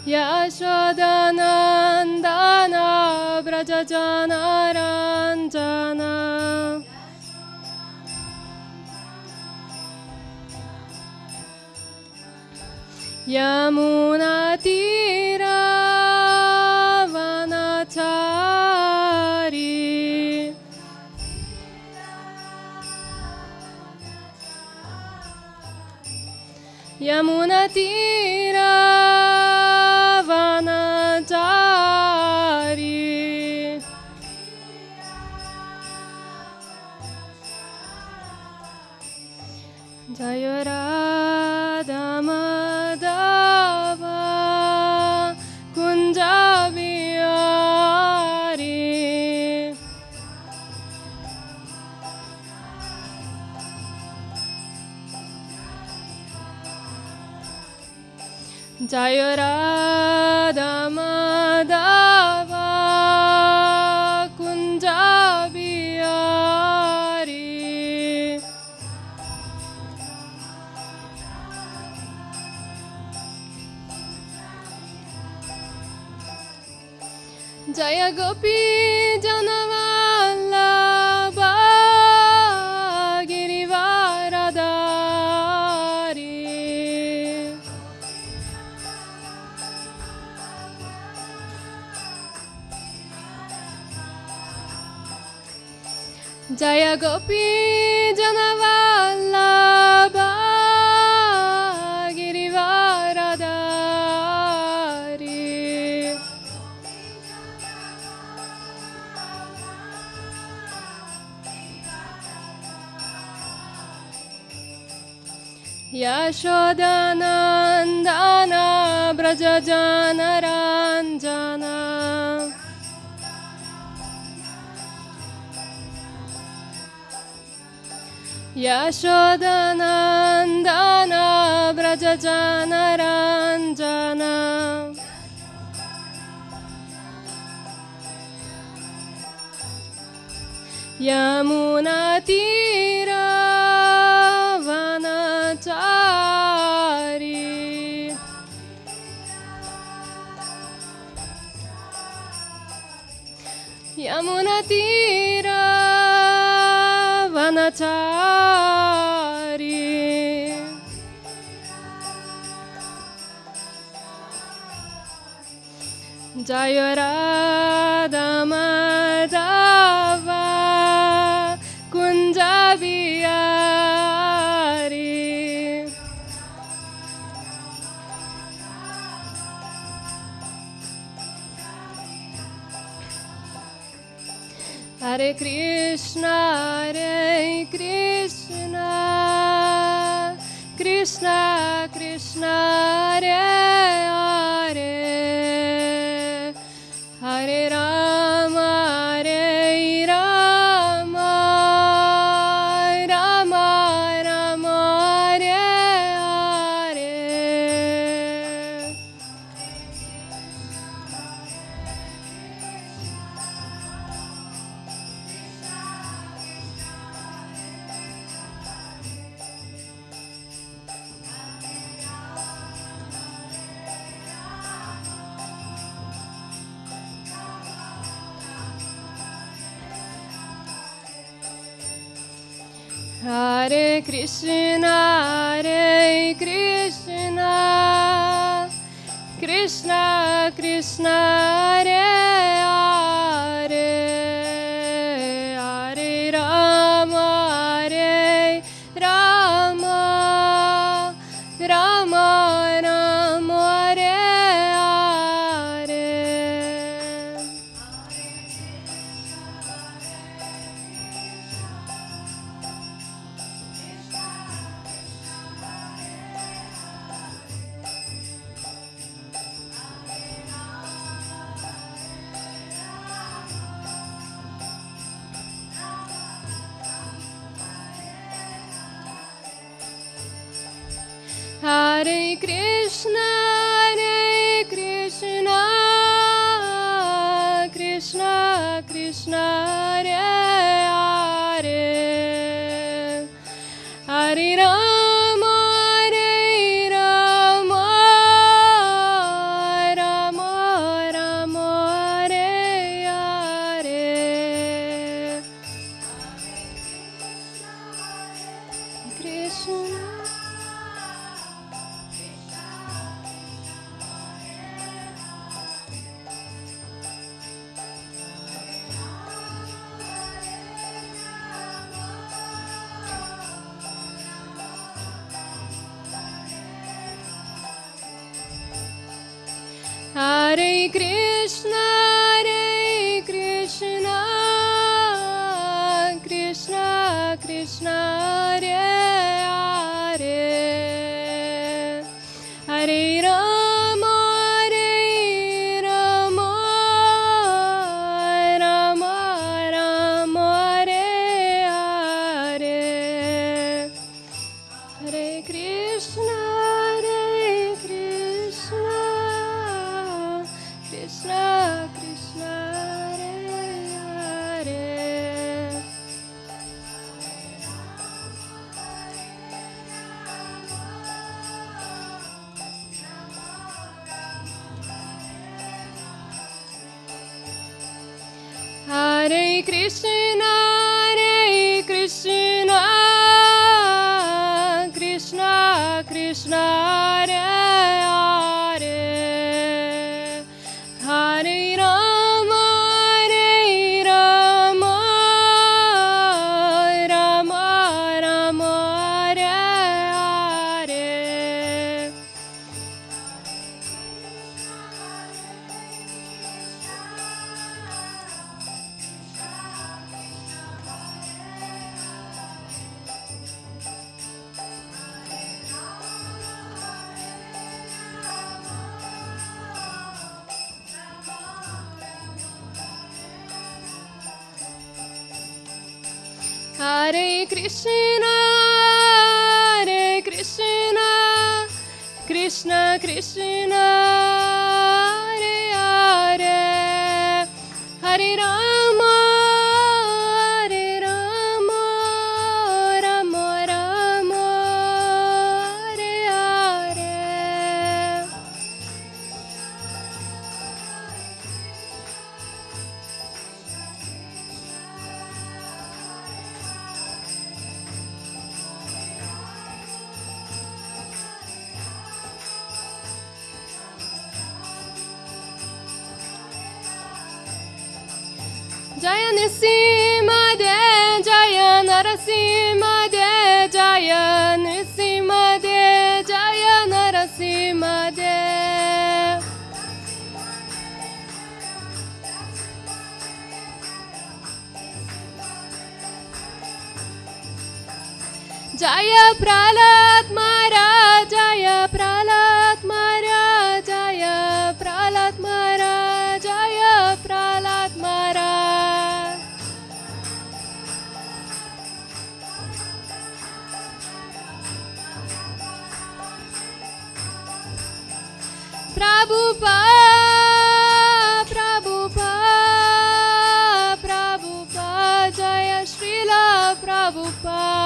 Yashodanandana Brajajanaranjana Yamunatira Vanachari Yamunatira Vanachari Jaya Radha Madhava Kunja Vihari Jaya Radha Madhava Kunja Vihari Jaya Gopi Janavallabha Girivaradari Jaya Gopi Janavallabha Girivaradari Yashodanandana Brajajanaranjana Yashodanandana Brajajanaranjana Yamunatira Vanachari Yamunatira Vanachari Jaya Radha Madhava Kunja Vihari Hare Krishna Krishna Krishna Hare Hare Hare Rama Rama Rama Hare Hare Hare Krishna Krishna Krishna Hare Hare Hare Rama Rama Rama Rama Hare Hare Hare Krishna Krishna Krishna Hare Hare Hare Rama Krishna. Hare Krishna, Krishna Krishna, Hare Hare, Hare Rama, Rama Rama, Hare Hare, Hare Krishna, Krishna Krishna, Hare Hare. Hare Krishna, Krishna Krishna, Hare Hare, Hare Rama, Rama Rama, Hare Hare. Hare Krishna, Krishna Krishna, Hare Hare, Hare Rama, Rama Rama, Hare Hare. Jaya Narasimha, Jaya Narasimha, Jaya Narasimha, Jaya Narasimha. Jaya Prahlad Maharaj, Jaya Prahlad Maharaj, Jaya Prahlad Maharaj, Jaya Prahlad Maharaj. Prabhupada, Prabhupada, Jaya Srila Prabhupada.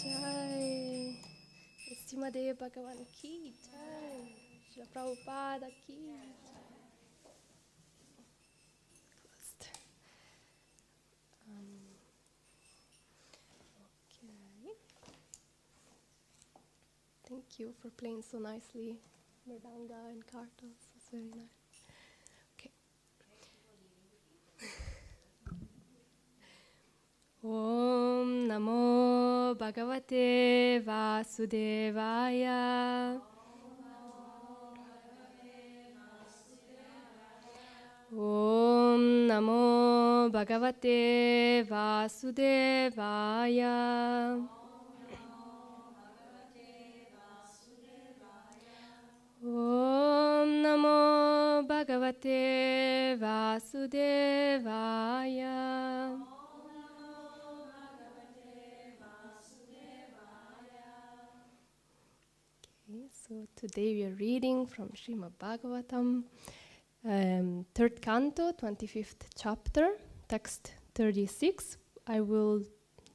Jai Srimad Bhagavatam ki jai, Srila Prabhupada ki jai. Okay. Thank you for playing so nicely, Mridanga and Kartos. It's very nice. Okay. Om Namo Bhagavate Vasudevaya. Om Namo Bhagavate Vasudevaya. Om Namo Bhagavate Vasudevaya. Okay, so today we are reading from Srimad Bhagavatam, third canto, 25th chapter, text 36. I will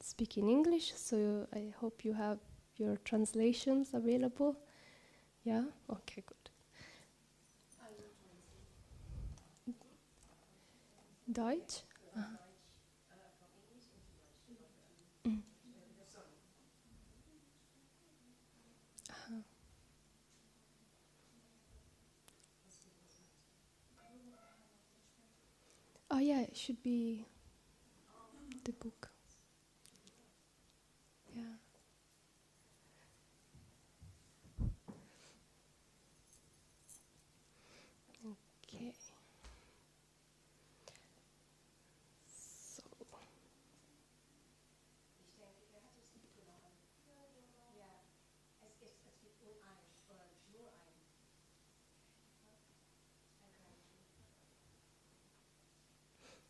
speak in English, so I hope you have your translations available. Yeah? Okay, good. Deutsch? Mm. Oh yeah, it should be the book. Yeah. Okay. So.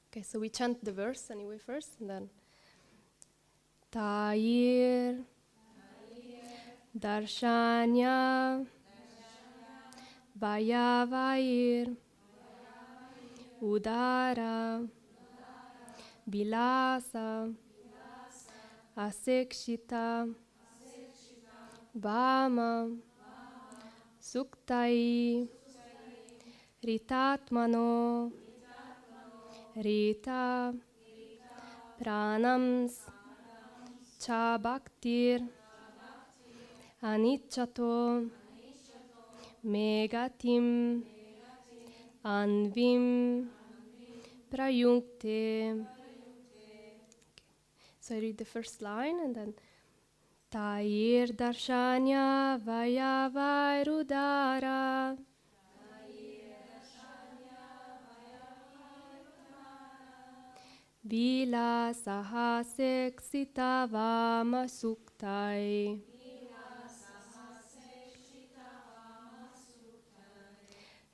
Okay, so we chant the verse anyway first, and then Tair Darshanya Vayavair Udara Bilasa Asekshita Vama Suktai Ritatmano Rita Pranams Cha Bhaktir Anichato Megatim Anvim Prayunkte. So I read the first line and then Tair Darshanya Vayavairudara Vila Sahaseksita Vama Suktai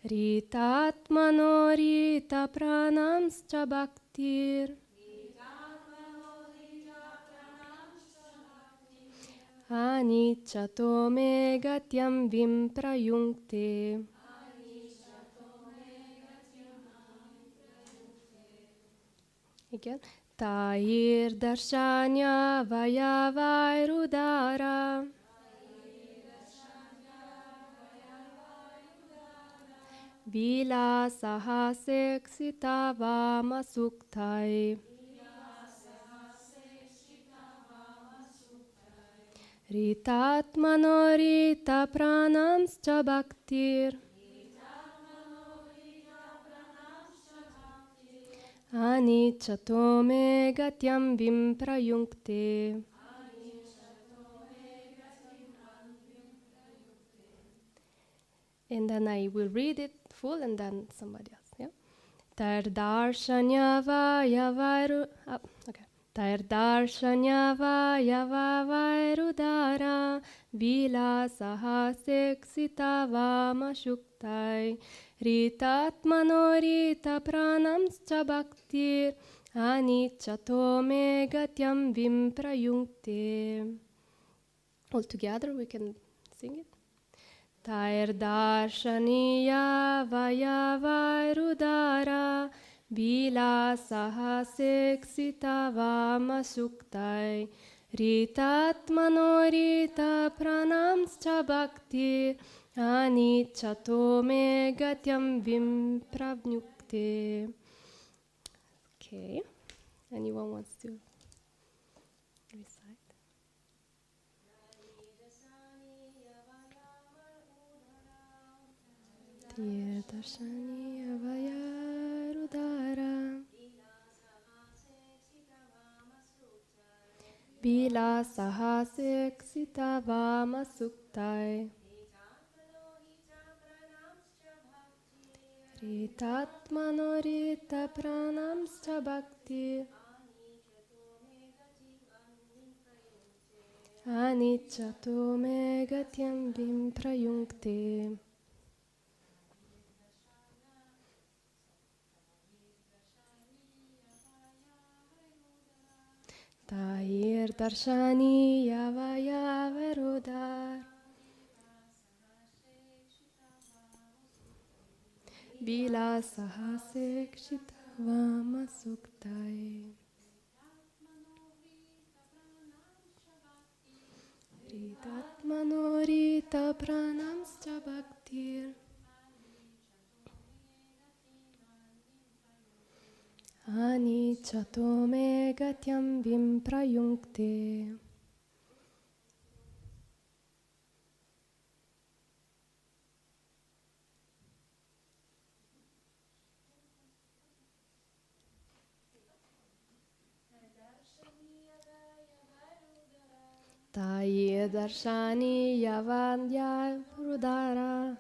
Ritatmano Rita Pranamscha Bhaktir Anichato Megatyam Vimprayunkte. Again. Tahir Darshanya Vayavairudara Vila Sahaseksita Vama Suktai Ritatmano Rita Pranamscha Bhaktir Anichato Megatyam Vimprayunkte. And then I will read it full and then somebody else, yeah? Tardarshanya Vayavairu... okay. Tardarshanya Vayavairudara Vila Sahaseksita Vama Shuktai Ritatmano Rita Pranamscha Bhaktir Anichato Megatyam Vimprayunkte. All together we can sing it. Tairdarshaniya Vayavairudara Vila Sahaseksita Vama Suktai Ritatmano Rita Pranamscha Bhaktir Anichato Megatyam Vimprayunkte. Okay. Anyone wants to recite? Tirdarshani Avayarudara Bila Sahaseksita Vama Suktai Ritatmano Rita Pranamscha Bhakti Anichato Megatyam Vimprayunkte. Tahir Darshani Yavayavarudar Bila Sahasekshita Vama Suktai Ritatmanurita pranamscha bhaktir Anichato me gatyam vimprayunkte. Taye darshani yavandya rudara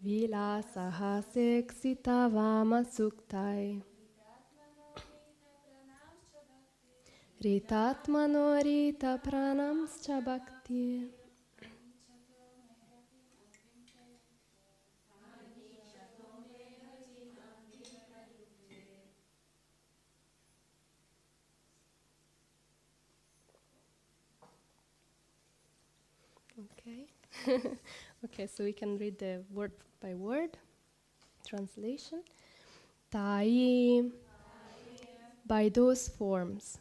Vilasaha seksita vama suktai Ritatmano rita pranamscha bhakti. Okay. Okay, so we can read the word by word translation. Tai, by those forms.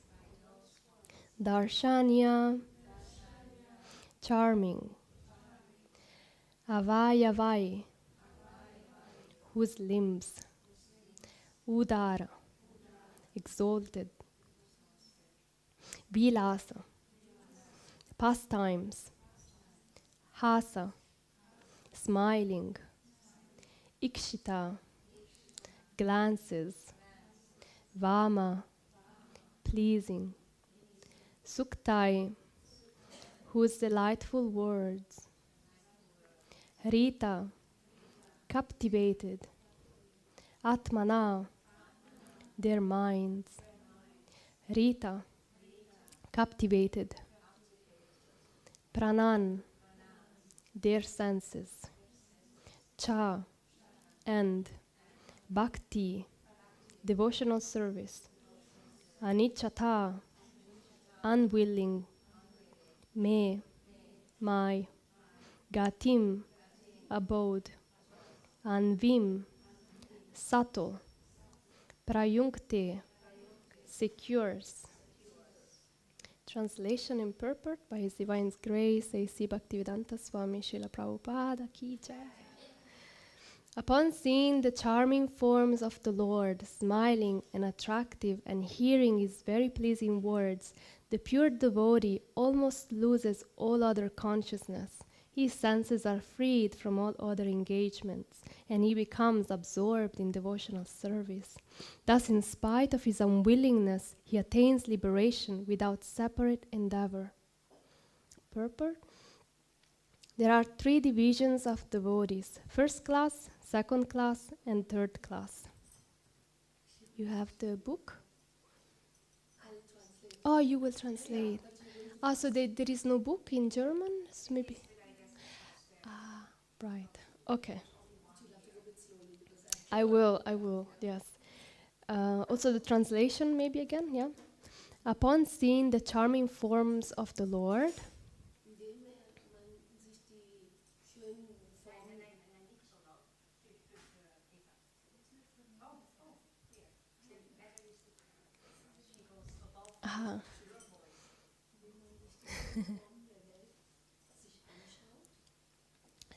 Darshanya, charming. Avayavai, whose limbs. Udara, exalted. Vilasa, pastimes. Hasa, smiling. Ikshita, glances. Vama, pleasing. Suktai, whose delightful words. Rita, captivated. Atmana, their minds. Rita, captivated. Pranan, their senses. Cha, and. Bhakti, devotional service. Anichata, unwilling. Me, my. Gatim, abode. Anvim, subtle. Prayunkte, secures. Translation in purport by His Divine Grace, A.C. Bhaktivedanta Swami Srila Prabhupada Ki Jai. Upon seeing the charming forms of the Lord, smiling and attractive, and hearing His very pleasing words, the pure devotee almost loses all other consciousness. His senses are freed from all other engagements, and he becomes absorbed in devotional service. Thus, in spite of his unwillingness, he attains liberation without separate endeavor. Purport. There are 3 divisions of devotees: first class, second class, and third class. You have the book? Oh, you will translate. So there is no book in German? So maybe. Right. Okay. I will, yes. Also the translation maybe again, yeah. Upon seeing the charming forms of the Lord,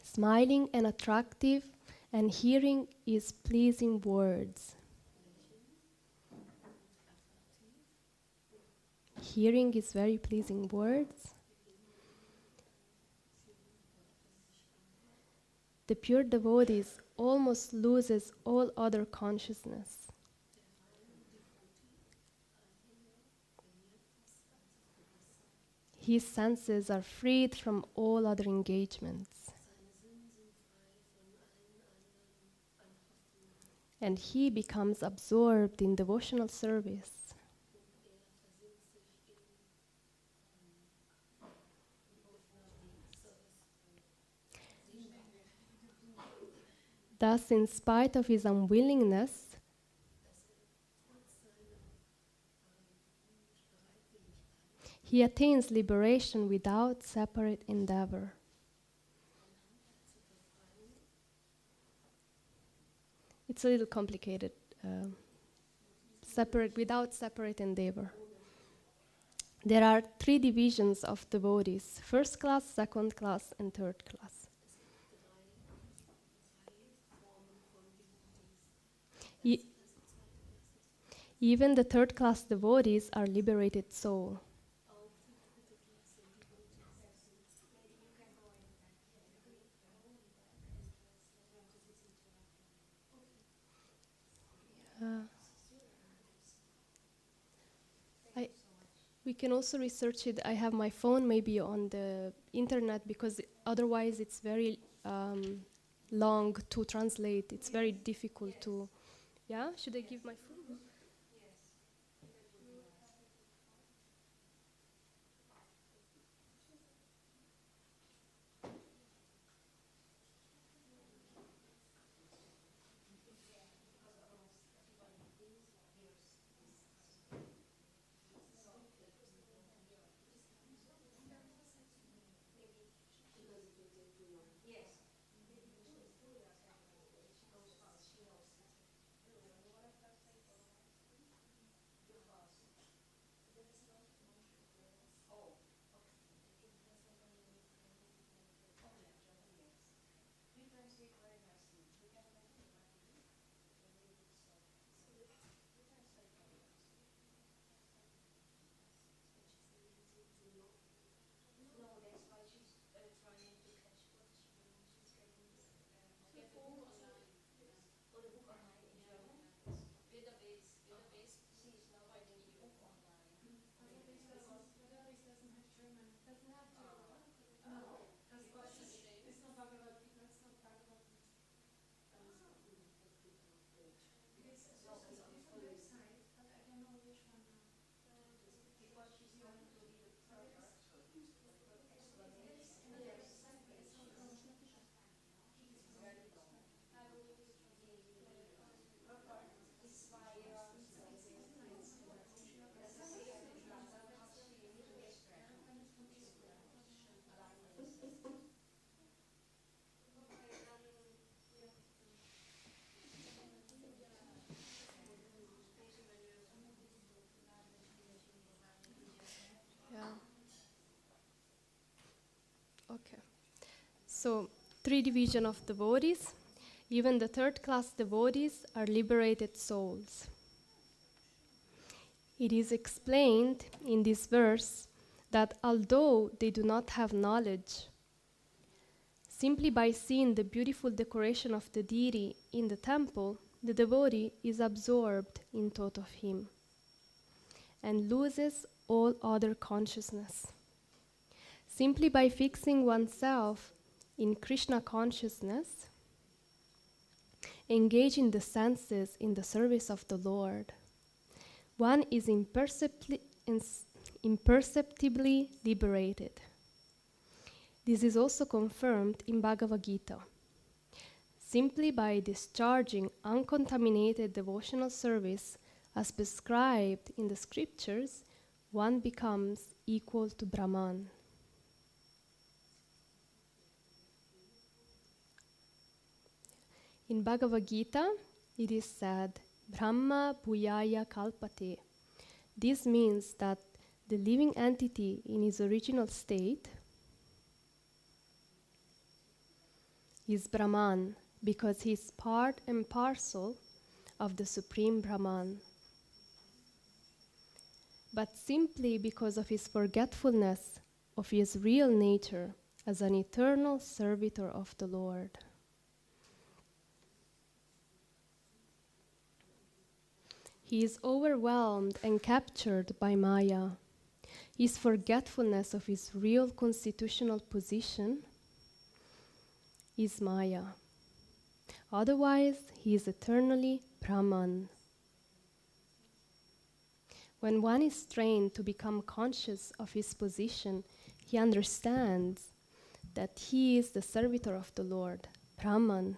smiling and attractive, and hearing His pleasing words. Hearing His very pleasing words. The pure devotee almost loses all other consciousness. His senses are freed from all other engagements. And he becomes absorbed in devotional service. Thus, in spite of his unwillingness, he attains liberation without separate endeavor. It's a little complicated. Without separate endeavor. There are three divisions of devotees: first class, second class, and third class. E- Even the third class devotees are liberated soul. Uh, I, we can also research it. I have my phone maybe on the internet because otherwise it's very long to translate. It's very difficult to. Yeah, should I give my phone? Yeah. Okay. So, three division of devotees. Even the third class devotees are liberated souls. It is explained in this verse that although they do not have knowledge, simply by seeing the beautiful decoration of the deity in the temple, the devotee is absorbed in thought of him and loses all other consciousness. Simply by fixing oneself in Krishna consciousness, engaging the senses in the service of the Lord, one is imperceptibly liberated. This is also confirmed in Bhagavad Gita. Simply by discharging uncontaminated devotional service as prescribed in the scriptures, one becomes equal to Brahman. In Bhagavad Gita, it is said, Brahma Bhuyaya Kalpate. This means that the living entity in his original state is Brahman because he is part and parcel of the Supreme Brahman. But simply because of his forgetfulness of his real nature as an eternal servitor of the Lord. He is overwhelmed and captured by Maya. His forgetfulness of his real constitutional position is Maya. Otherwise, he is eternally Brahman. When one is trained to become conscious of his position, he understands that he is the servitor of the Lord, Brahman.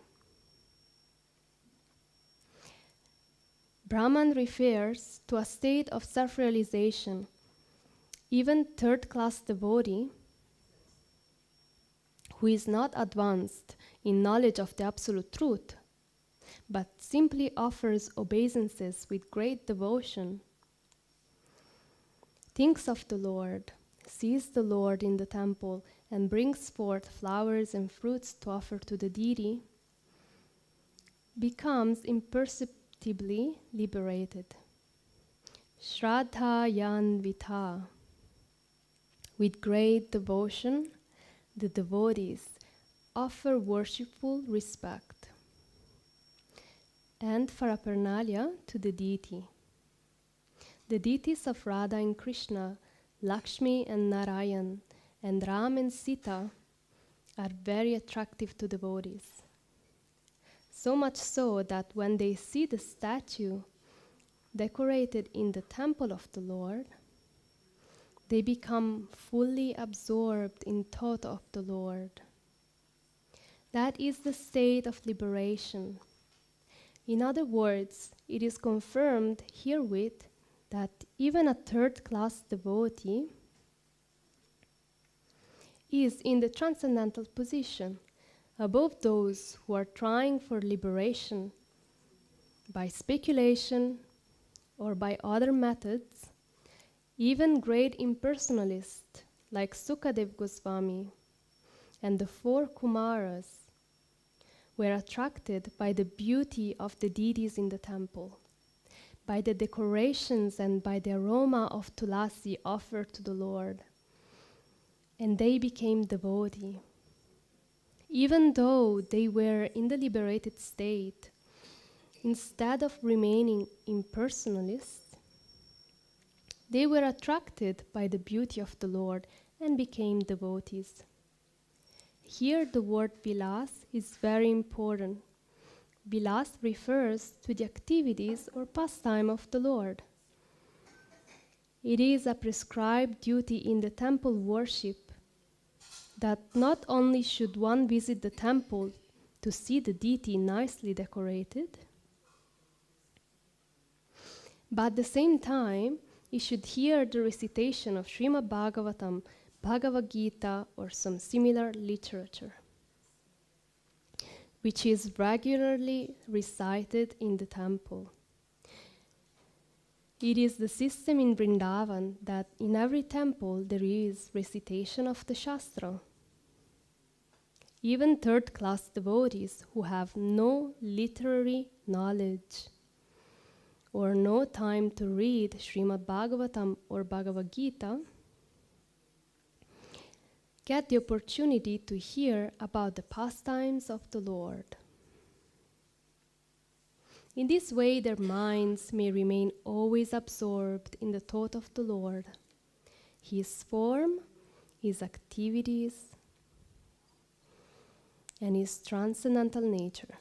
Brahman refers to a state of self-realization. Even third-class devotee who is not advanced in knowledge of the absolute truth, but simply offers obeisances with great devotion, thinks of the Lord, sees the Lord in the temple, and brings forth flowers and fruits to offer to the deity, becomes imperceptibly liberated. Shraddha Yanvita. With great devotion, the devotees offer worshipful respect and paraphernalia to the deity. The deities of Radha and Krishna, Lakshmi and Narayan, and Ram and Sita are very attractive to devotees. So much so that when they see the statue decorated in the temple of the Lord, they become fully absorbed in thought of the Lord. That is the state of liberation. In other words, it is confirmed herewith that even a third-class devotee is in the transcendental position above those who are trying for liberation by speculation or by other methods. Even great impersonalists like Sukadev Goswami and the four Kumaras were attracted by the beauty of the deities in the temple, by the decorations and by the aroma of tulasi offered to the Lord, and they became devotee. Even though they were in the liberated state, instead of remaining impersonalists, they were attracted by the beauty of the Lord and became devotees. Here the word vilas is very important. Vilas refers to the activities or pastime of the Lord. It is a prescribed duty in the temple worship that not only should one visit the temple to see the deity nicely decorated, but at the same time, he should hear the recitation of Srimad Bhagavatam, Bhagavad Gita, or some similar literature, which is regularly recited in the temple. It is the system in Vrindavan that in every temple there is recitation of the Shastra. Even third-class devotees who have no literary knowledge or no time to read Srimad Bhagavatam or Bhagavad Gita get the opportunity to hear about the pastimes of the Lord. In this way, their minds may remain always absorbed in the thought of the Lord, His form, His activities, and His transcendental nature.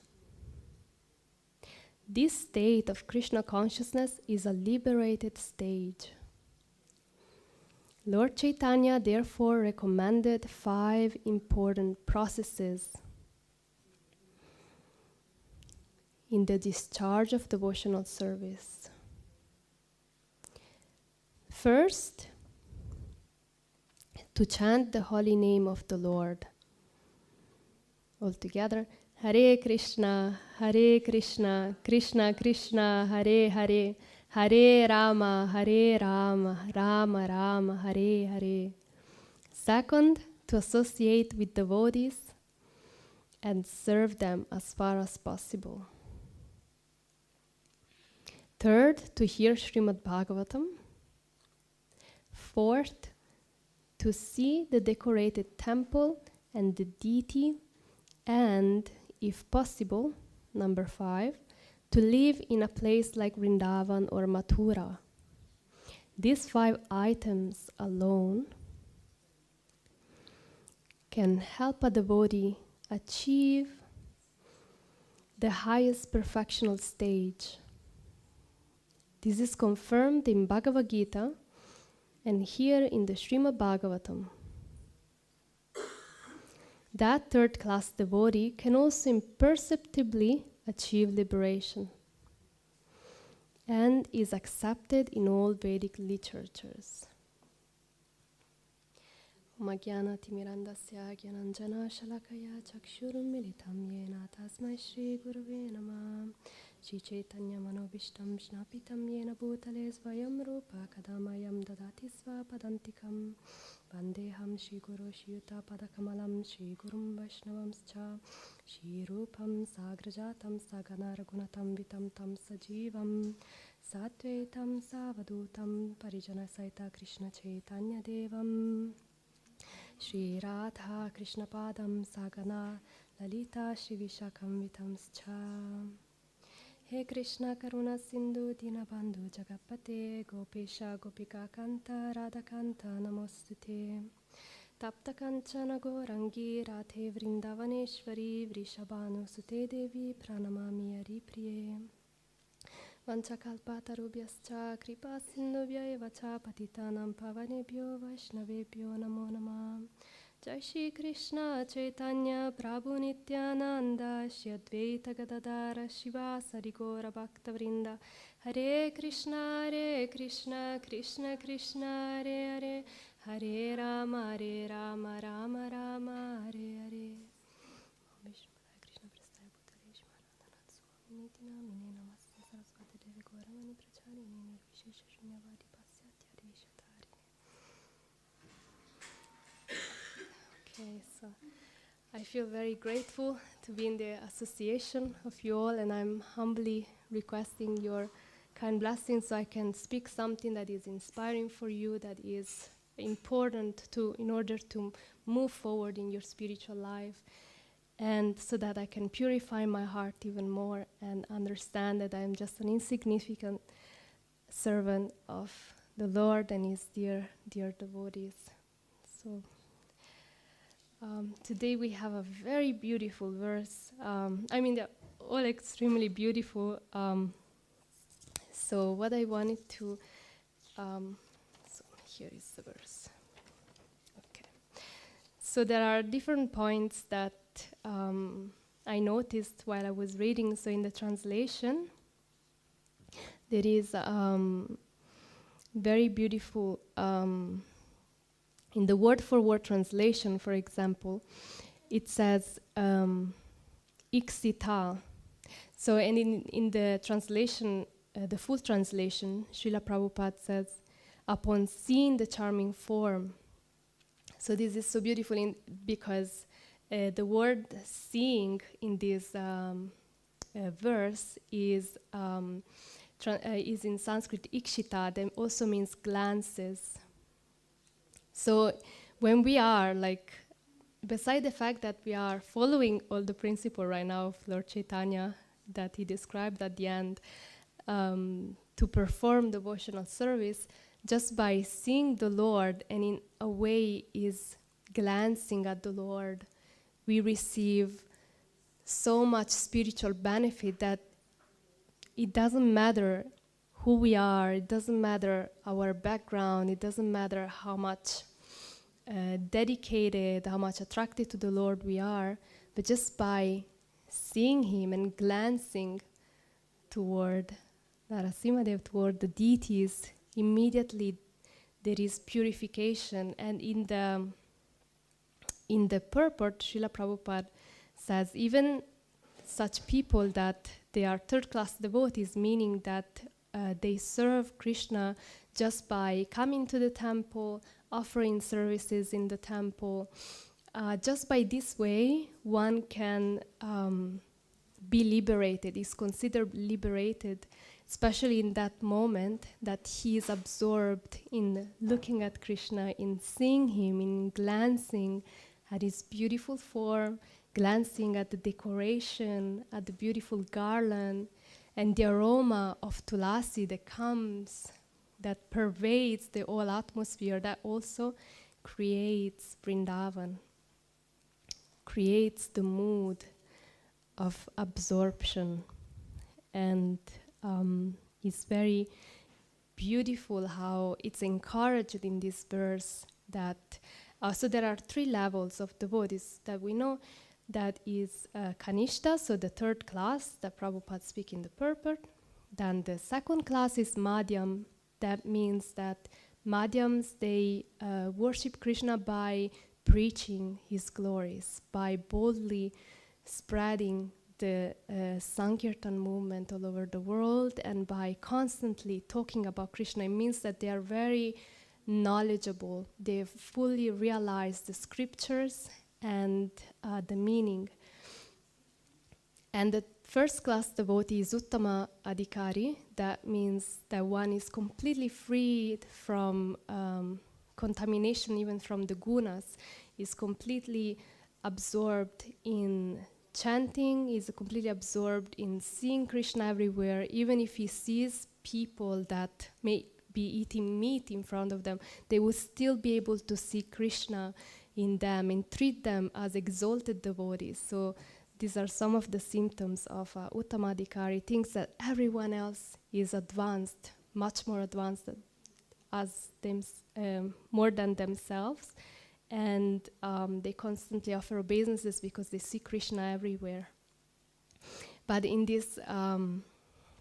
This state of Krishna consciousness is a liberated stage. Lord Chaitanya therefore recommended 5 important processes in the discharge of devotional service. First, to chant the holy name of the Lord. All together, Hare Krishna, Krishna Krishna, Hare Hare, Hare Rama, Rama Rama, Hare Hare. Second, to associate with devotees and serve them as far as possible. Third, to hear Srimad Bhagavatam. Fourth, to see the decorated temple and the deity, and, if possible, number 5, to live in a place like Vrindavan or Mathura. These 5 items alone can help a devotee achieve the highest perfectional stage. This is confirmed in Bhagavad Gita and here in the Srimad Bhagavatam. That third-class devotee can also imperceptibly achieve liberation and is accepted in all Vedic literatures. Magyana-timirandasya gyananjana shalakaya chakshurum militam yena tasmai Shri Gurave Namah Shri Chaitanya Manobishtam Shnapitam Yena Bhutale Svayam Rupa Kadamayam Dadati Svapadantikam Vandeham Shri Guru Shri Yuta Padakamalam Shri Gurum Vaishnavamscha Shri Rupam Sagrajatam Sagana Ragunatam Vitam Tam Sajivam Satvaitam Savadutam Parijana Saita Krishna Chaitanya Devam Shri Radha Krishna Padam Sagana Lalita Shri Vishakam Vitamscha He Krishna Karuna Sindhu Dinabandhu Jagapate Gopesha Gopika Kanta Radha Kanta Namostute Tapta Kanchana Gorangi Radhe Vrindavaneshwari Vrishabhanu Sute Devi Pranamami Haripriye Vanchakalpatarubhyascha Kripa Sindhubhya Evacha Patitanam Pavanebhyo Vaishnavebhyo Namo Namah Jai Shri Krishna Chaitanya Prabhu Nityananda Shri Advaita Gadadara Shivasari Gaura Bhakta Vrinda Hare Krishna Krishna Krishna Hare Hare Hare Rama Rama Rama Hare Hare Krishna Prasthaya Bhutale Shmaranana Swami Niti Namine Namaste Saraswati Devi Gauramani Pracharini Nirvishesha Shunyavadi Pasyatya Deshatharini. Okay, so I feel very grateful to be in the association of you all, and I'm humbly requesting your kind blessings so I can speak something that is inspiring for you, that is important in order to move forward in your spiritual life, and so that I can purify my heart even more and understand that I'm just an insignificant servant of the Lord and His dear devotees. So today we have a very beautiful verse. They're all extremely beautiful. So what I wanted to, so here is the verse. Okay. So there are different points that I noticed while I was reading. So in the translation, there is very beautiful. In the word-for-word translation, for example, it says iksita. So, and in the translation, the full translation, Srila Prabhupada says, upon seeing the charming form. So this is so beautiful because the word seeing in this verse is in Sanskrit ikshita, that also means glances. So when we are beside the fact that we are following all the principle right now of Lord Chaitanya that he described at the end, to perform devotional service, just by seeing the Lord and in a way is glancing at the Lord, we receive so much spiritual benefit that it doesn't matter who we are, it doesn't matter our background, it doesn't matter how much dedicated, how much attracted to the Lord we are, but just by seeing Him and glancing toward Narasimhadev, toward the deities, immediately there is purification. And in the purport, Srila Prabhupada says even such people that they are third-class devotees, meaning that they serve Krishna just by coming to the temple, offering services in the temple. Just by this way, one can be liberated, is considered liberated, especially in that moment that he is absorbed in looking at Krishna, in seeing Him, in glancing at His beautiful form, glancing at the decoration, at the beautiful garland, and the aroma of tulasi that comes, that pervades the whole atmosphere, that also creates Vrindavan, creates the mood of absorption. And it's very beautiful how it's encouraged in this verse that, so there are 3 levels of devotees that we know. That is Kanishta, so the 3rd class that Prabhupada speaks in the purport. Then the 2nd class is Madhyam. That means that Madhyams, they worship Krishna by preaching His glories, by boldly spreading the Sankirtan movement all over the world, and by constantly talking about Krishna, it means that they are very knowledgeable. They fully realize the scriptures and the meaning. And the first class devotee is Uttama Adhikari. That means that one is completely freed from contamination, even from the gunas, is completely absorbed in chanting, is completely absorbed in seeing Krishna everywhere. Even if he sees people that may be eating meat in front of them, they will still be able to see Krishna in them and treat them as exalted devotees. So these are some of the symptoms of Uttama Adhikari. Thinks that everyone else is advanced, much more advanced more than themselves, and they constantly offer obeisances because they see Krishna everywhere. But in this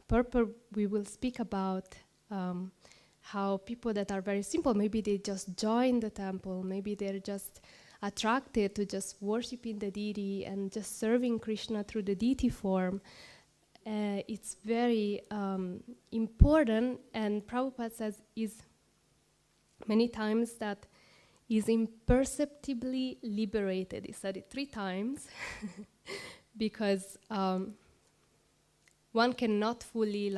purport, we will speak about how people that are very simple, maybe they just join the temple, maybe they're just attracted to just worshiping the deity and just serving Krishna through the deity form. It's very important, and Prabhupada says is many times that is imperceptibly liberated. He said it 3 times because one cannot fully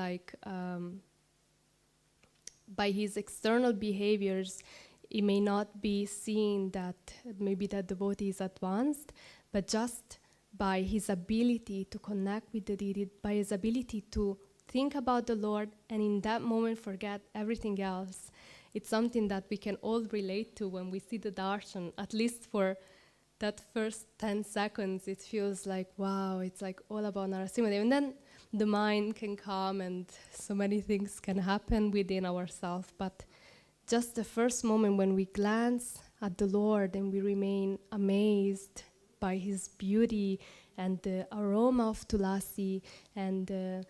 by his external behaviors, it may not be seen that maybe that devotee is advanced, but just by his ability to connect with the deity, by his ability to think about the Lord and in that moment forget everything else. It's something that we can all relate to when we see the darshan. At least for that first 10 seconds, it feels like, wow, it's like all about Narasimhadev. And then the mind can come and so many things can happen within ourselves. But just the first moment when we glance at the Lord and we remain amazed by his beauty and the aroma of tulasi and the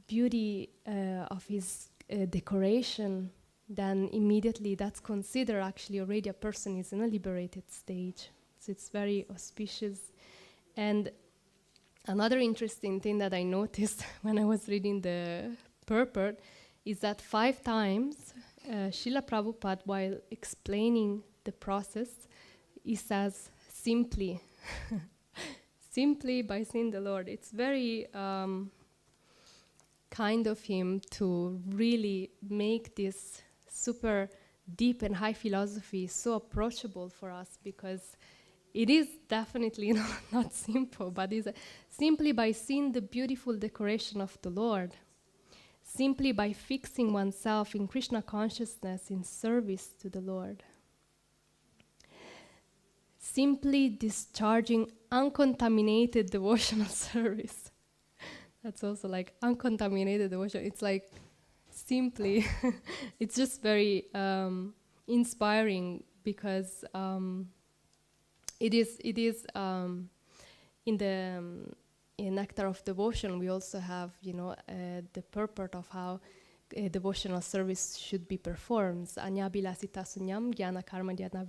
beauty of his decoration, then immediately that's considered actually already a person is in a liberated stage. So it's very auspicious. And another interesting thing that I noticed when I was reading the purport is that 5 times Srila Prabhupada, while explaining the process, he says simply, simply by seeing the Lord. It's very kind of him to really make this super deep and high philosophy so approachable for us, because it is definitely not simple, but it's simply by seeing the beautiful decoration of the Lord, simply by fixing oneself in Krishna consciousness in service to the Lord, simply discharging uncontaminated devotional service. That's also like uncontaminated devotion. It's like simply, it's just very inspiring, because it is in the in Nectar of Devotion, we also have, the purport of how devotional service should be performed. Anyabilasita sunyam jnana karma dhyana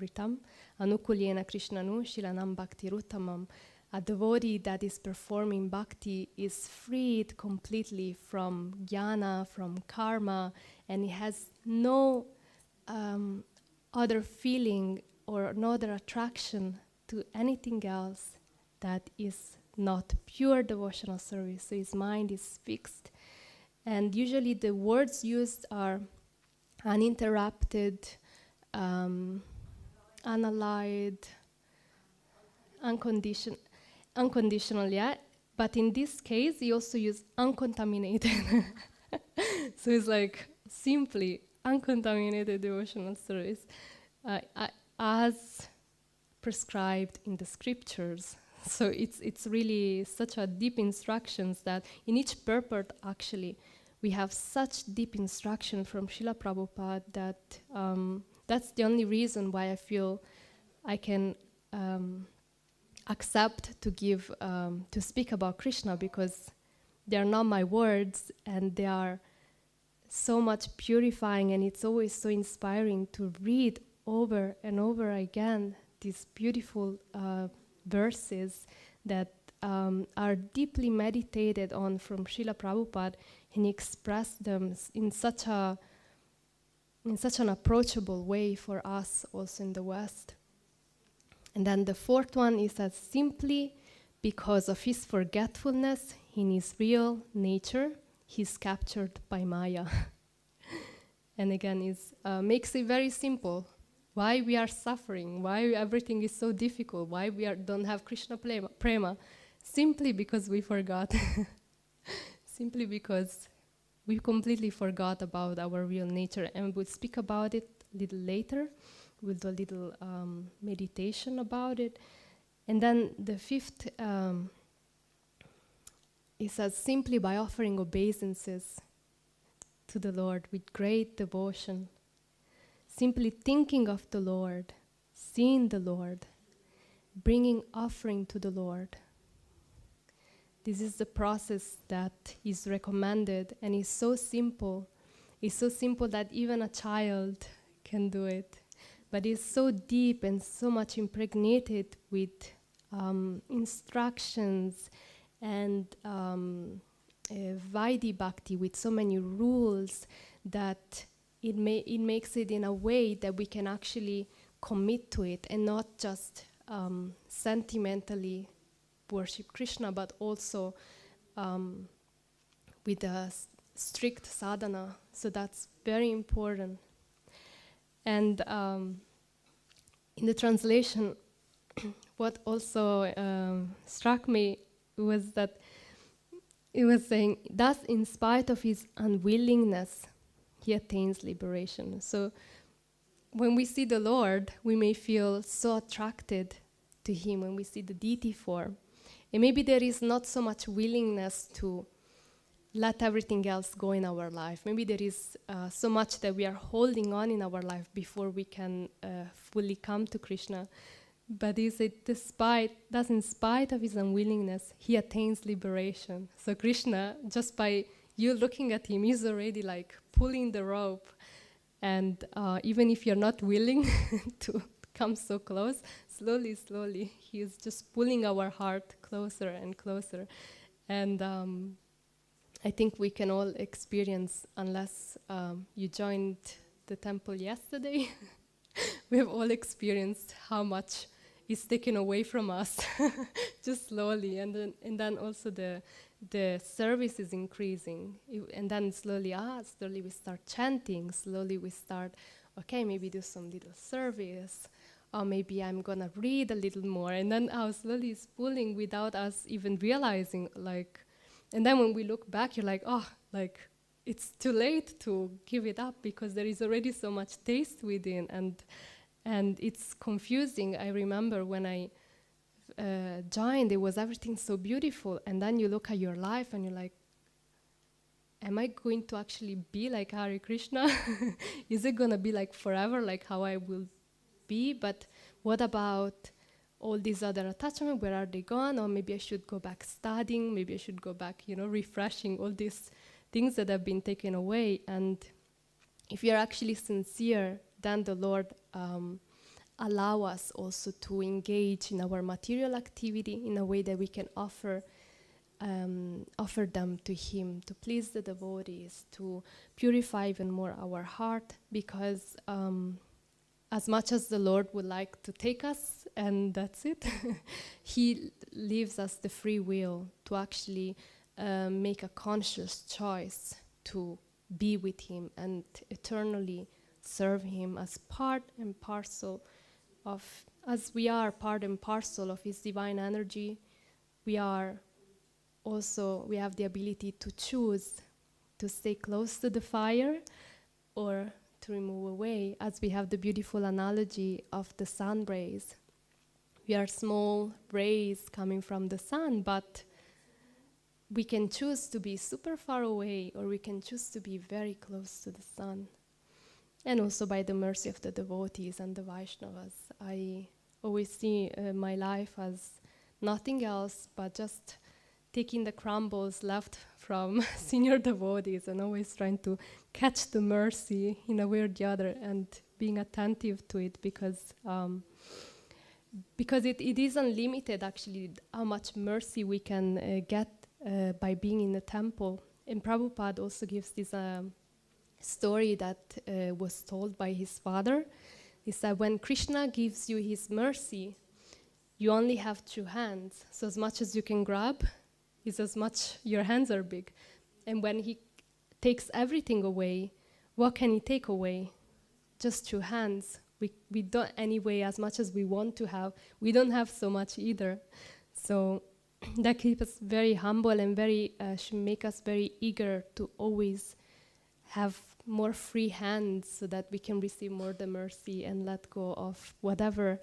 anukulyena krishnanu shilanam bhakti ruttamam. A devotee that is performing bhakti is freed completely from jnana, from karma, and he has no other feeling or no other attraction to anything else that is not pure devotional service. So his mind is fixed. And usually the words used are uninterrupted, unallied, unconditional, yeah. But in this case, he also used uncontaminated. So it's like simply uncontaminated devotional service, as prescribed in the scriptures. So it's really such a deep instructions that in each purport, actually, we have such deep instruction from Srila Prabhupada that that's the only reason why I feel I can accept to give to speak about Krishna, because they are not my words and they are so much purifying, and it's always so inspiring to read over and over again these beautiful verses that are deeply meditated on from Srila Prabhupada, and he expressed them in such an approachable way for us also in the West. And then the fourth one is that simply because of his forgetfulness in his real nature, he's captured by Maya. And again, it makes it very simple. Why we are suffering, why everything is so difficult, why we don't have Krishna prema. Simply because we forgot. Simply because we completely forgot about our real nature. And we'll speak about it a little later. We'll do a little meditation about it. And then the fifth, it says, simply by offering obeisances to the Lord with great devotion, simply thinking of the Lord, seeing the Lord, bringing offering to the Lord. This is the process that is recommended, and is so simple. It's so simple that even a child can do it. But it's so deep and so much impregnated with instructions and Vaidhi Bhakti, with so many rules, that it makes it in a way that we can actually commit to it and not just sentimentally worship Krishna, but also with a strict sadhana. So that's very important. And in the translation, what also struck me was that it was saying, thus in spite of his unwillingness, he attains liberation. So when we see the Lord, we may feel so attracted to him when we see the deity form. And maybe there is not so much willingness to let everything else go in our life. Maybe there is so much that we are holding on in our life before we can fully come to Krishna. But is it thus in spite of his unwillingness, he attains liberation. So Krishna, just by you looking at him, he's already like pulling the rope. And even if you're not willing to come so close, slowly, slowly, he is just pulling our heart closer and closer. And I think we can all experience, unless you joined the temple yesterday, we have all experienced how much is taken away from us, just slowly. And then also the service is increasing. And then slowly we start chanting. Slowly we start, okay, maybe do some little service. Or maybe I'm gonna read a little more. And then slowly it's pulling without us even realizing, like. And then when we look back, you're like, it's too late to give it up because there is already so much taste within, and it's confusing. I remember when I joined, it was everything so beautiful, and then you look at your life and you're like, am I going to actually be like Hare Krishna? Is it gonna be like forever, like how I will be? But what about all these other attachments? Where are they gone? Or maybe I should go back studying, maybe I should go back, refreshing all these things that have been taken away. And if you're actually sincere, then the Lord allow us also to engage in our material activity in a way that we can offer them to him, to please the devotees, to purify even more our heart, because as much as the Lord would like to take us, and that's it, he leaves us the free will to actually make a conscious choice to be with him and eternally serve him as part and parcel of, as we are part and parcel of his divine energy. We have the ability to choose to stay close to the fire or to remove away, as we have the beautiful analogy of the sun rays. We are small rays coming from the sun, but we can choose to be super far away, or we can choose to be very close to the sun. And also by the mercy of the devotees and the Vaishnavas, I always see my life as nothing else but just taking the crumbles left from senior devotees and always trying to catch the mercy in a way or the other and being attentive to it, because because it is unlimited actually how much mercy we can get by being in the temple. And Prabhupada also gives this story that was told by his father. He said, when Krishna gives you his mercy, you only have 2 hands. So as much as you can grab is as much your hands are big. And when he takes everything away, what can he take away? Just 2 hands. We don't, anyway, as much as we want to have, we don't have so much either. So that keeps us very humble and should make us very eager to always have more free hands so that we can receive more the mercy and let go of whatever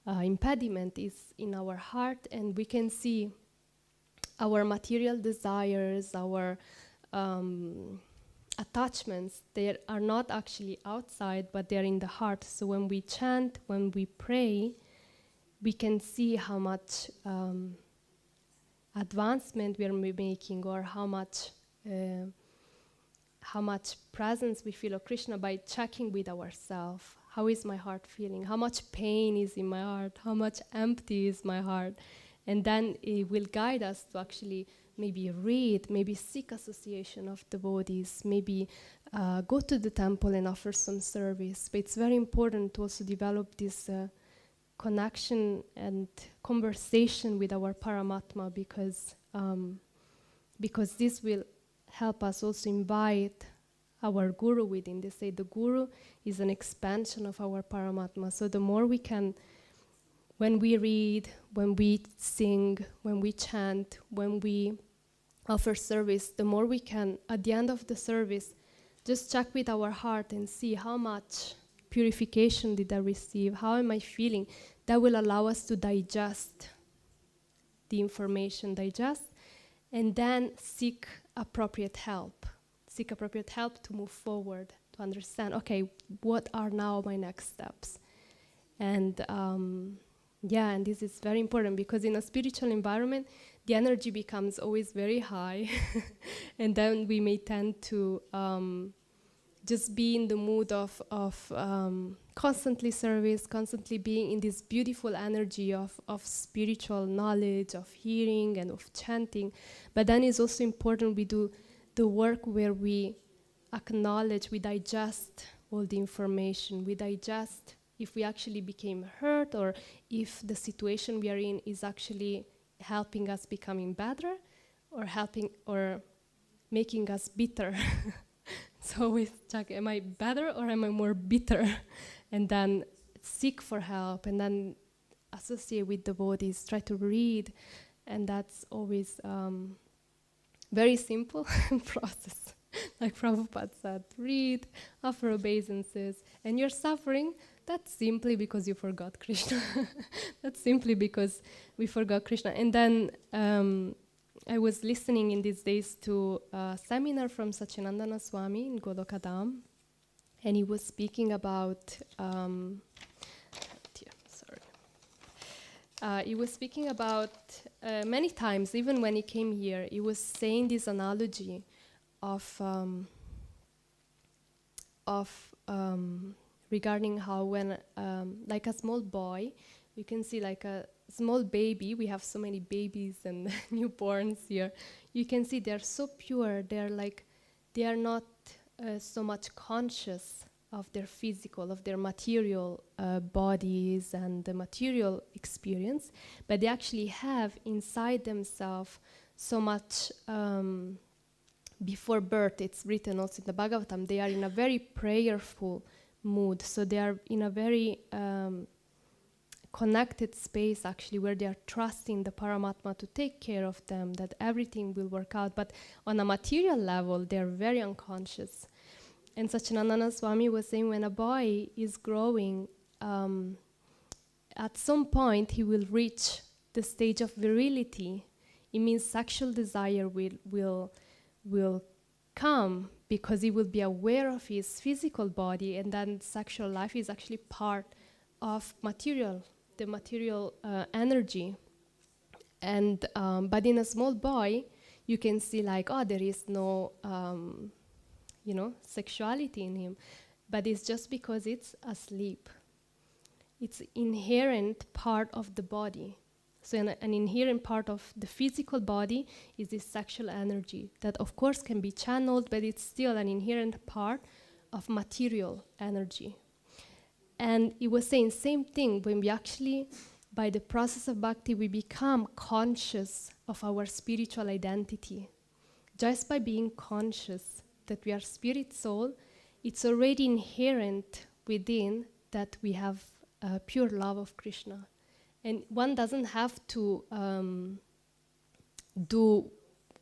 impediment is in our heart, and we can see our material desires, our attachments, they are not actually outside, but they're in the heart. So when we chant, when we pray, we can see how much advancement we are making, or how much presence we feel of Krishna by checking with ourselves. How is my heart feeling? How much pain is in my heart? How much empty is my heart? And then it will guide us to actually maybe read, maybe seek association of devotees, maybe go to the temple and offer some service. But it's very important to also develop this connection and conversation with our Paramatma, because this will help us also invite our Guru within. They say the Guru is an expansion of our Paramatma. So the more we can, when we read, when we sing, when we chant, when we offer service, the more we can, at the end of the service, just check with our heart and see how much purification did I receive, how am I feeling. That will allow us to digest the information, and then seek appropriate help. Seek appropriate help to move forward, to understand, okay, what are now my next steps? And and this is very important, because in a spiritual environment, the energy becomes always very high, and then we may tend to just be in the mood of constantly service, constantly being in this beautiful energy of spiritual knowledge, of hearing and of chanting. But then it's also important we do the work where we acknowledge, we digest all the information, we digest if we actually became hurt, or if the situation we are in is actually helping us becoming better, or making us bitter. So we check, am I better or am I more bitter? And then seek for help, and then associate with devotees, try to read, and that's always very simple process. Like Prabhupada said, read, offer obeisances, and you're suffering, that's simply because you forgot Krishna. That's simply because we forgot Krishna. And then I was listening in these days to a seminar from Satchidananda Swami in Golokadam, and he was speaking about he was speaking about many times, even when he came here, he was saying this analogy of regarding how when, like a small boy, you can see like a small baby, we have so many babies and newborns here, you can see they're so pure, they are not so much conscious of their physical, of their material bodies and the material experience, but they actually have inside themselves so much. Before birth, it's written also in the Bhagavatam, they are in a very prayerful mood, so they are in a very connected space actually, where they are trusting the Paramatma to take care of them, that everything will work out. But on a material level, they are very unconscious. And Satchidananda Swami was saying, when a boy is growing, at some point he will reach the stage of virility. It means sexual desire will come, because he will be aware of his physical body, and then sexual life is actually part of the material energy. And but in a small boy, you can see like, oh, there is no sexuality in him, but it's just because it's asleep. it's inherent part of the body. So an inherent part of the physical body is this sexual energy that of course can be channeled, but it's still an inherent part of material energy. And it was saying same thing when we actually, by the process of bhakti, we become conscious of our spiritual identity. Just by being conscious that we are spirit soul, it's already inherent within that we have pure love of Krishna. And one doesn't have to do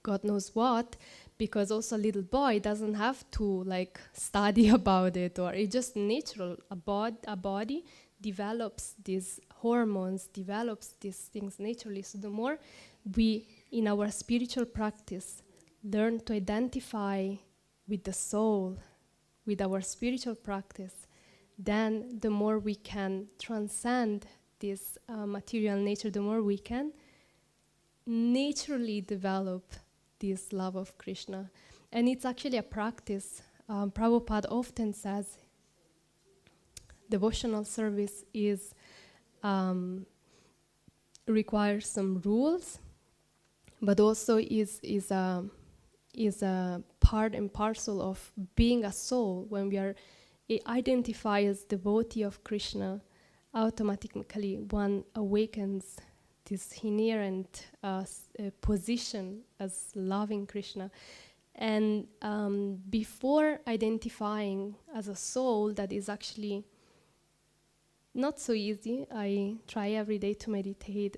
God knows what, because also a little boy doesn't have to like study about it, or it's just natural. A body develops these hormones, develops these things naturally. So the more we, in our spiritual practice, learn to identify with the soul, with our spiritual practice, then the more we can transcend this material nature, the more we can naturally develop this love of Krishna. And it's actually a practice. Prabhupada often says devotional service is requires some rules, but also is a part and parcel of being a soul. When we are identify as devotee of Krishna, automatically one awakens this inherent position as loving Krishna. And before identifying as a soul, that is actually not so easy. I try every day to meditate.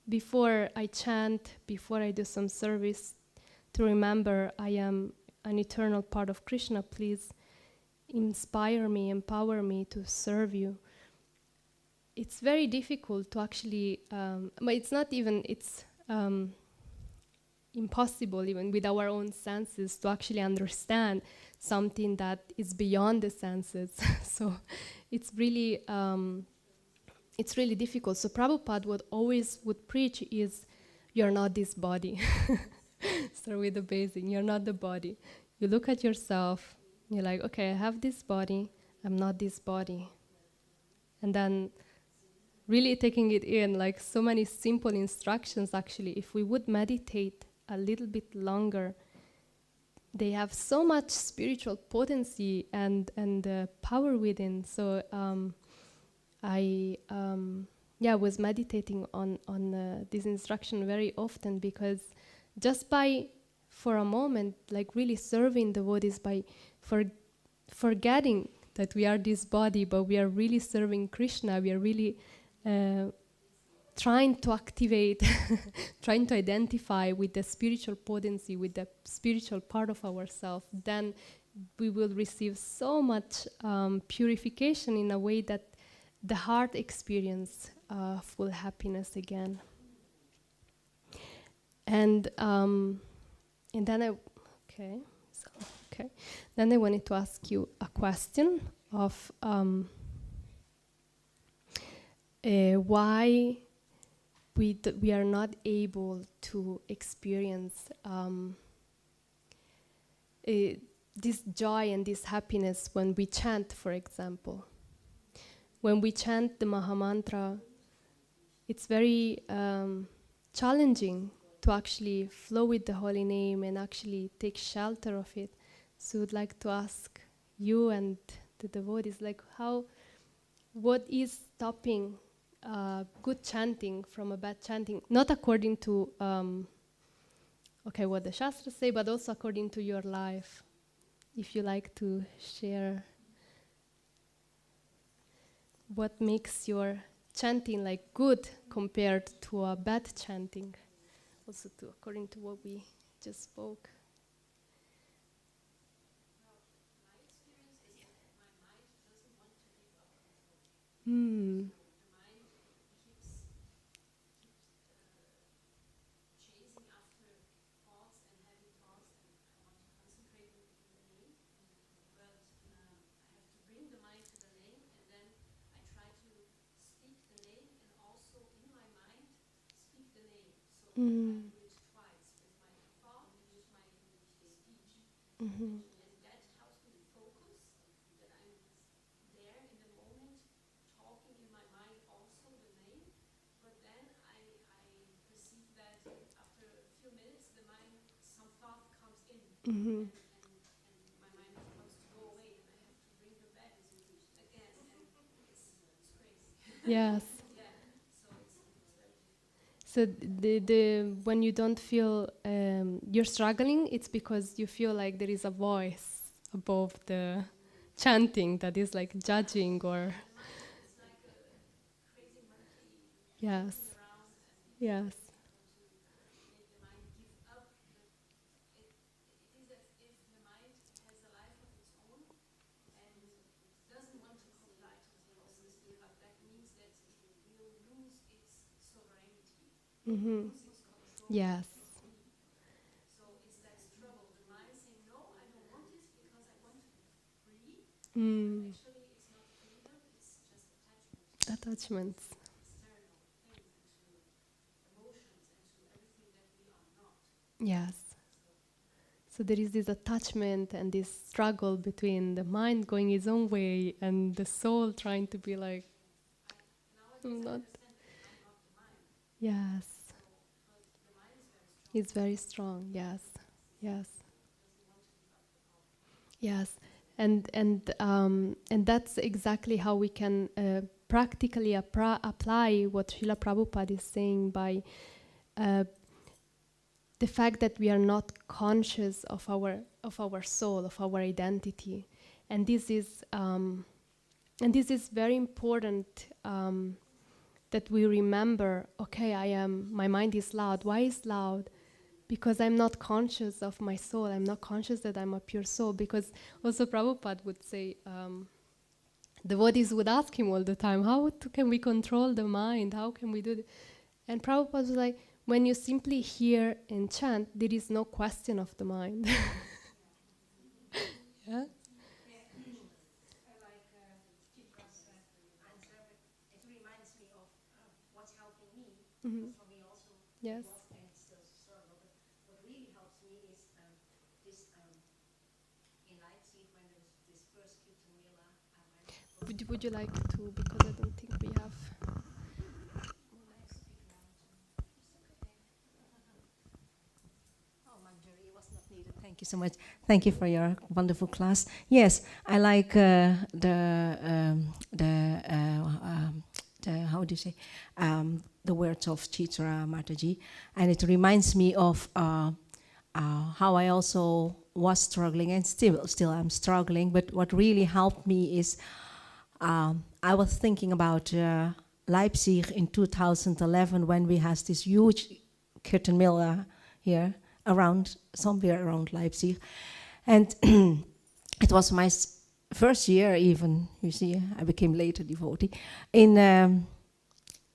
Before I chant, before I do some service, to remember I am an eternal part of Krishna. Please inspire me, empower me to serve you. It's very difficult to actually, but it's not even, it's impossible even with our own senses to actually understand something that is beyond the senses. So it's really difficult. So Prabhupada would preach is, you're not this body. Start with the basic, you're not the body. You look at yourself, you're like, okay, I have this body, I'm not this body. And then really taking it in, like so many simple instructions actually, if we would meditate a little bit longer, they have so much spiritual potency and power within. So I was meditating on this instruction very often, because just by, for a moment, like really serving devotees by forgetting that we are this body, but we are really serving Krishna, we are really trying to activate, trying to identify with the spiritual potency, with the spiritual part of ourselves, then we will receive so much purification in a way that the heart experience full happiness again. And then then I wanted to ask you a question of why we are not able to experience this joy and this happiness when we chant, for example. When we chant the Mahamantra, it's very challenging to actually flow with the holy name and actually take shelter of it. So I'd like to ask you and the devotees, like what is stopping good chanting from a bad chanting? Not according to what the Shastras say, but also according to your life. If you like to share what makes your chanting like good compared to a bad chanting, also according to what we just spoke. My experience is that my mind doesn't want to give up. The mind keeps chasing after thoughts and heavy thoughts, and I want to concentrate in the name, but I have to bring the mind to the name, and then I try to speak the name and also in my mind speak the name. So I do it twice, with my thought and with my speech. And that helps me focus, that I'm there in the moment, talking Mhm. and my mind wants to go away, and I have to bring her back again, and it's crazy. Yes. Yeah, so it's very difficult. So the when you don't feel you're struggling, it's because you feel like there is a voice above the chanting that is like judging or The mind is like a crazy monkey yes, moving around, and yes, want to make the mind give up. It is as if the mind has a life of its own and doesn't want to comply to the process. That means that it will lose its sovereignty, mm-hmm. lose its control Yes, of me. So it's that struggle. The mind saying, no, I don't want this because I want to be free. But mm. actually, it's not freedom, it's just attachment Attachments. to external things and to emotions and to everything that we are not. Yes. So, So there is this attachment and this struggle between the mind going its own way and the soul trying to be like, nowadays I not. understand that I'm not the mind. Yes, So, but the mind is very strong. it's very strong. Yes, yes, Doesn't want to give up the power. yes, and that's exactly how we can practically apply what Srila Prabhupada is saying by uh, the fact that we are not conscious of our soul, of our identity, and this is very important that we remember. Okay, my mind is loud. Why is loud? Because I'm not conscious of my soul. I'm not conscious that I'm a pure soul. Because also Prabhupada would say, devotees would ask him all the time, how can we control the mind? How can we do it? And Prabhupada was like, when you simply hear and chant, there is no question of the mind. Yeah? Yeah, I like Chitra's answer, but it reminds me of what's helping me. Mhm. For me also, Yes. what and still struggle. But what really helps me is this in Leipzig when there's this first Kirtan Mela. Would you like to, because I don't think we have. Oh, Manjari, it was not needed. Thank you so much. Thank you for your wonderful class. Yes, I like the how do you say the words of Chitra Mataji, and it reminds me of how I also was struggling and still I'm struggling. But what really helped me is I was thinking about Leipzig in 2011 when we had this huge Kirtan Mela here somewhere around Leipzig, and it was my first year even. You see, I became later devotee.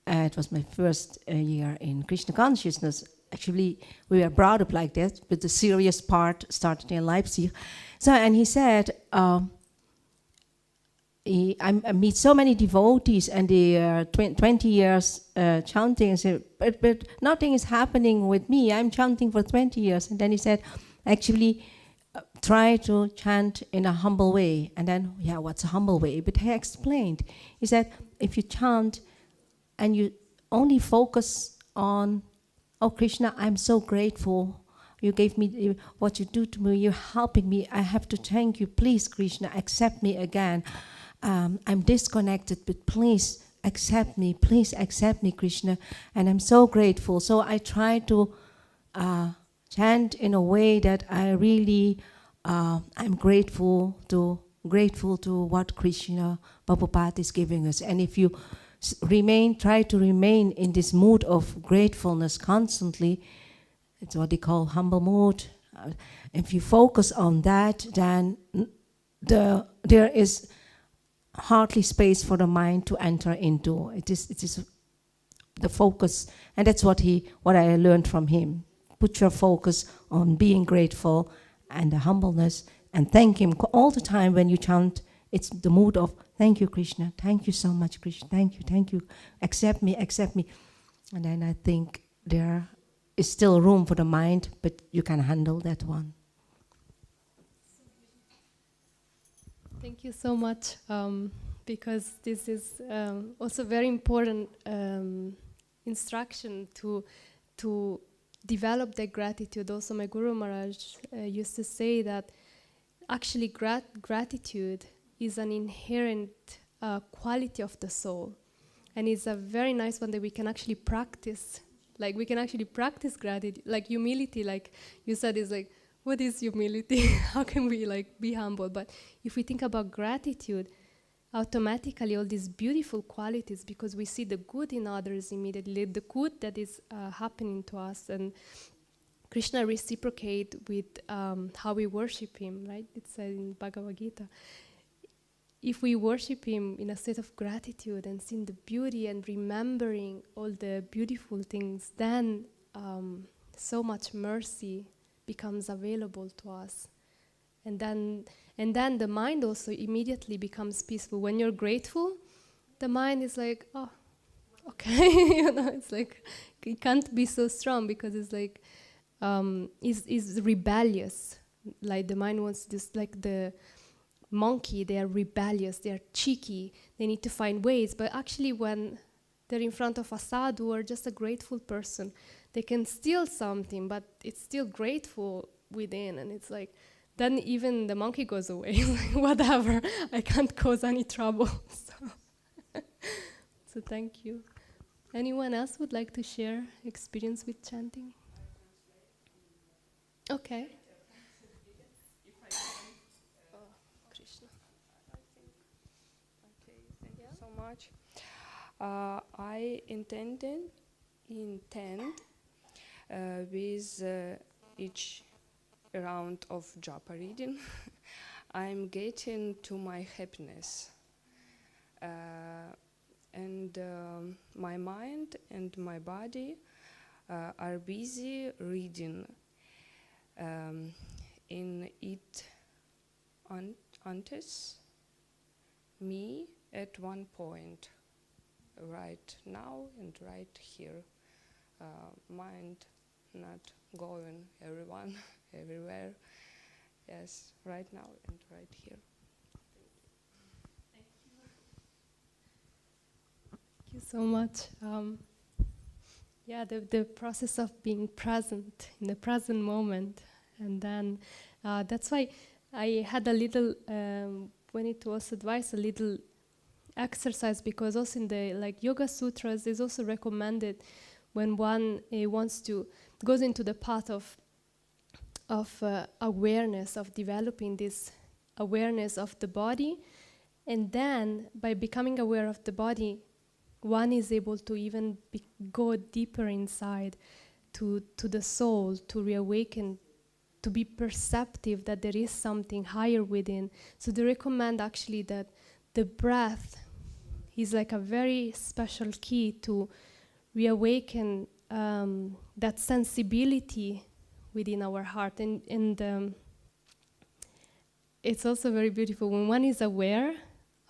It was my first year in Krishna consciousness. Actually, we were brought up like that, but the serious part started in Leipzig. So, and he said. I meet so many devotees and they are 20 years chanting and say, but nothing is happening with me. I'm chanting for 20 years. And then he said, actually, try to chant in a humble way. And then, yeah, what's a humble way? But he explained. He said, if you chant and you only focus on, oh, Krishna, I'm so grateful. You gave me what you do to me. You're helping me. I have to thank you. Please, Krishna, accept me again. I'm disconnected, but please accept me. Please accept me, Krishna. And I'm so grateful. So I try to chant in a way that I really, I'm grateful to what Krishna Prabhupada is giving us. And if you try to remain in this mood of gratefulness constantly, it's what they call humble mood. If you focus on that, then there is hardly space for the mind to enter into. It is the focus, and that's what I learned from him. Put your focus on being grateful and the humbleness, and thank him all the time when you chant. It's the mood of thank you, Krishna. Thank you so much, Krishna. Thank you. Accept me. And then I think there is still room for the mind, but you can handle that one. Thank you so much, because this is also very important instruction to develop that gratitude. Also, my Guru Maharaj used to say that actually gratitude is an inherent quality of the soul. And it's a very nice one that we can actually practice. Like, we can actually practice gratitude. Like, humility, like you said, is like, what is humility? How can we, like, be humble? But if we think about gratitude, automatically all these beautiful qualities, because we see the good in others immediately, the good that is happening to us. And Krishna reciprocate with how we worship him, right? It said in Bhagavad Gita. If we worship him in a state of gratitude and seeing the beauty and remembering all the beautiful things, then so much mercy becomes available to us. And then the mind also immediately becomes peaceful. When you're grateful, the mind is like, oh, okay. It's like, it can't be so strong because it's like, is rebellious. Like the mind wants this, like the monkey, they are rebellious, they are cheeky, they need to find ways. But actually when they're in front of a sadhu or just a grateful person, they can steal something, but it's still grateful within. And it's like, then even the monkey goes away. Like, whatever, I can't cause any trouble. So thank you. Anyone else would like to share experience with chanting? Okay. Krishna. Okay, thank you so much. I intend with each round of japa reading, I'm getting to my happiness. And my mind and my body are busy reading. In it enters me at one point, right now and right here. Mind not going everywhere. Yes, right now and right here. Thank you so much. Yeah, the process of being present in the present moment. And then that's why I had a little, when it was advised, a little exercise, because also in the like Yoga Sutras is also recommended when one goes into the path of awareness, of developing this awareness of the body, and then by becoming aware of the body, one is able to even go deeper inside to the soul, to reawaken, to be perceptive that there is something higher within. So they recommend actually that the breath is like a very special key to reawaken that sensibility within our heart. And it's also very beautiful when one is aware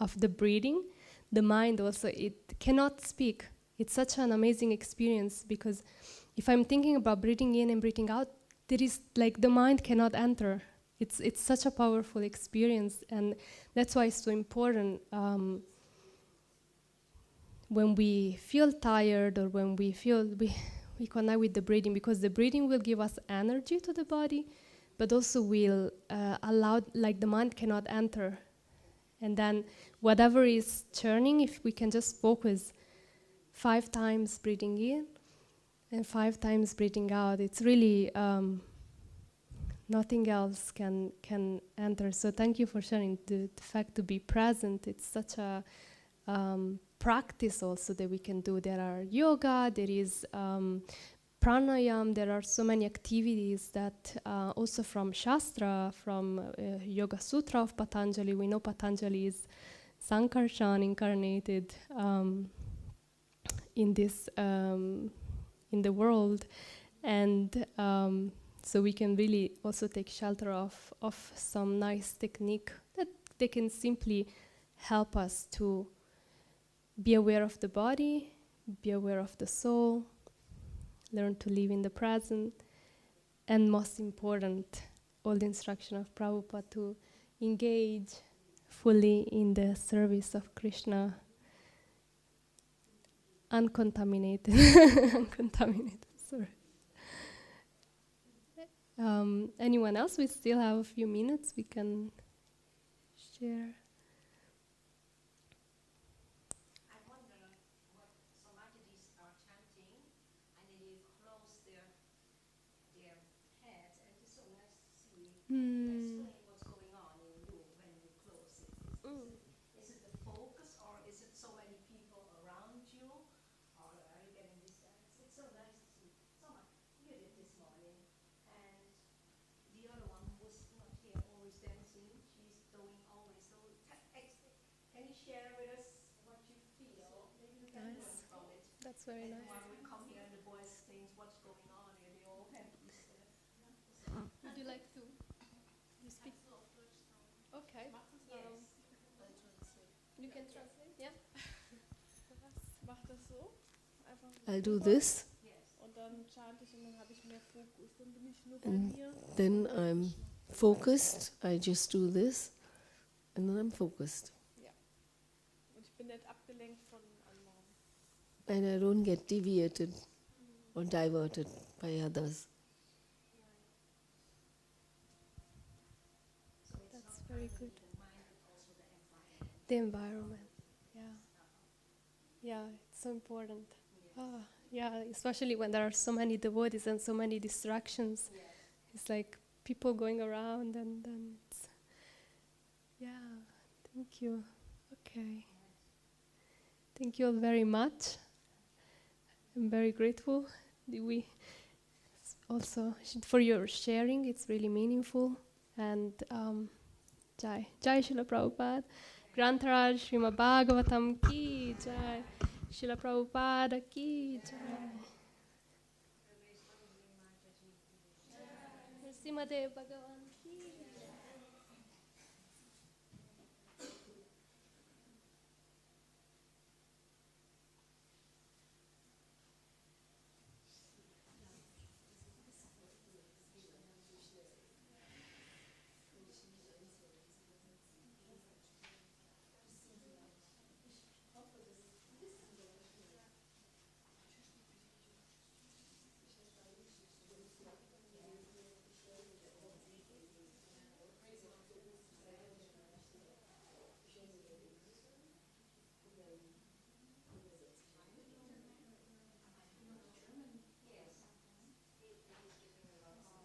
of the breathing. The mind also, it cannot speak. It's such an amazing experience, because if I'm thinking about breathing in and breathing out, there is like the mind cannot enter. It's such a powerful experience, and that's why it's so important when we feel tired or when we feel we connect with the breathing, because the breathing will give us energy to the body, but also will allow, like the mind cannot enter. And then whatever is churning, if we can just focus 5 times breathing in and 5 times breathing out, it's really nothing else can enter. So thank you for sharing the fact to be present. It's such a practice also that we can do. There are yoga, there is pranayam, there are so many activities that also from Shastra, from Yoga Sutra of Patanjali. We know Patanjali is Sankarshan incarnated in this in the world, and so we can really also take shelter of some nice technique that they can simply help us to be aware of the body, be aware of the soul, learn to live in the present, and most important, all the instruction of Prabhupada to engage fully in the service of Krishna, uncontaminated. Uncontaminated, sorry. Anyone else? We still have a few minutes. We can share. I wonder what some Madhyamis are chanting, and they close their heads, and it's so nice to see. Explain what's going on in you when you close it. Is it the focus, or is it so many people around you, or are you getting this sense? It's so nice to see. Someone did it this morning, and the other one who was not here, always dancing. She's doing always so. Can you share with us what you feel? Maybe we can learn from it. That's very And nice. while we come here, and the boys think, what's going on here? They all have this. Would you like to speak? Okay. You can translate. Yeah. Mach das so. Einfach so I'll do drüber. this, Und dann chante ich und dann habe ich mehr Fokus. Dann bin ich nur bei and mir. then I'm focused. I just do this, and then I'm focused. Und ich bin nicht abgelenkt von anderen. And I don't get deviated or diverted by others. That's very good. The environment. Yeah. Yeah, it's so important. Yeah, especially when there are so many devotees and so many distractions. It's like people going around and then it's, yeah, thank you. Okay. Thank you all very much. I'm very grateful. We also for your sharing. It's really meaningful. And Jai Srila Prabhupada. Grantaraj Srimad Bhagavatam ki Jai. Srila Prabhupada ki Jai. Srimad Bhagavan.